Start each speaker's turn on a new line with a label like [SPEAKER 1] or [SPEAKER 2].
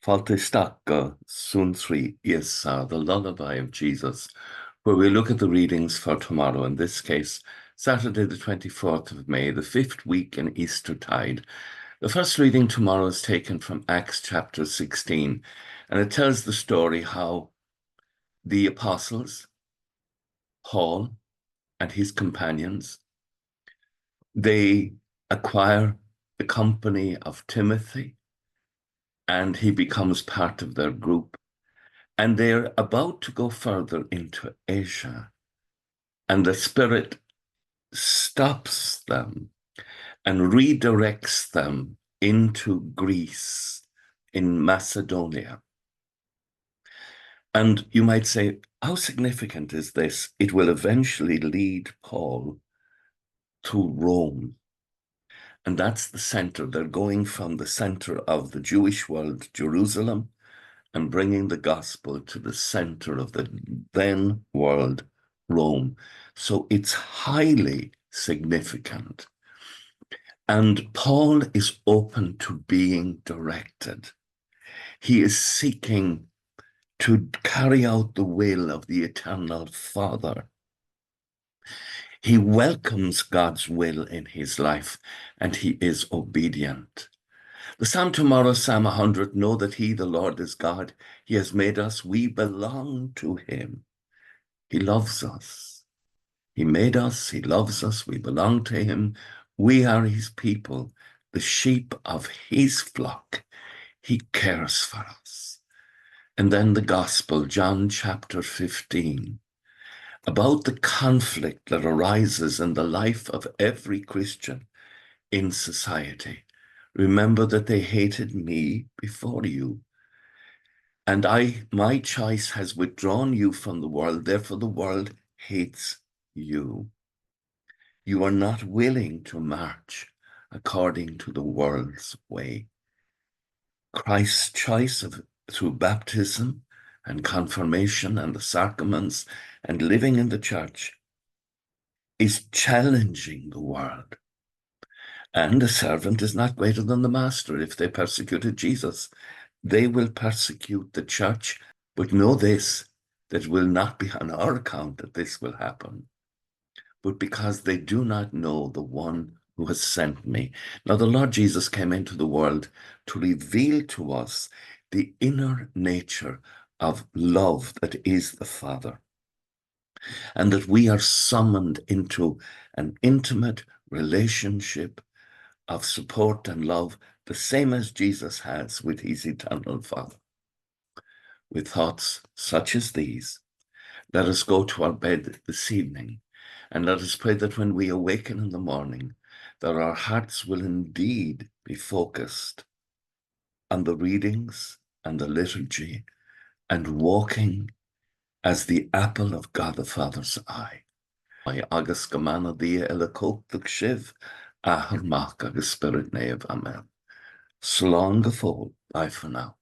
[SPEAKER 1] Suantraí Íosa, the Lullaby of Jesus, where we look at the readings for tomorrow, in this case, Saturday the 24th of May, the 5th week in Eastertide. The first reading tomorrow is taken from Acts chapter 16, and it tells the story how the apostles, Paul and his companions, they acquire the company of Timothy, and he becomes part of their group. And they're about to go further into Asia. And the Spirit stops them and redirects them into Greece, in Macedonia. And you might say, how significant is this? It will eventually lead Paul to Rome. And that's the center. They're going from the center of the Jewish world, Jerusalem, and bringing the gospel to the center of the then world, Rome. So it's highly significant. And Paul is open to being directed. He is seeking to carry out the will of the eternal Father. He welcomes God's will in his life, and he is obedient. The psalm tomorrow, Psalm 100, know that he, the Lord, is God. He has made us. We belong to him. He loves us. He made us. He loves us. We belong to him. We are his people, the sheep of his flock. He cares for us. And then the gospel, John chapter 15, about the conflict that arises in the life of every Christian in society. Remember that they hated me before you. And my choice has withdrawn you from the world. Therefore, the world hates you. You are not willing to march according to the world's way. Christ's choice through baptism and confirmation and the sacraments and living in the church is challenging the world. And the servant is not greater than the master. If they persecuted Jesus, they will persecute the church. But know this, that it will not be on our account that this will happen, but because they do not know the one who has sent me. Now, the Lord Jesus came into the world to reveal to us the inner nature of love that is the Father, and that we are summoned into an intimate relationship of support and love, the same as Jesus has with his eternal Father. With thoughts such as these, let us go to our bed this evening, and let us pray that when we awaken in the morning, that our hearts will indeed be focused on the readings and the liturgy and walking as the apple of God the Father's eye. Agus gamana dia ela cóchtach shiv, ahar mach agus spirit neamh amen. Slán go fóill. Bye for now.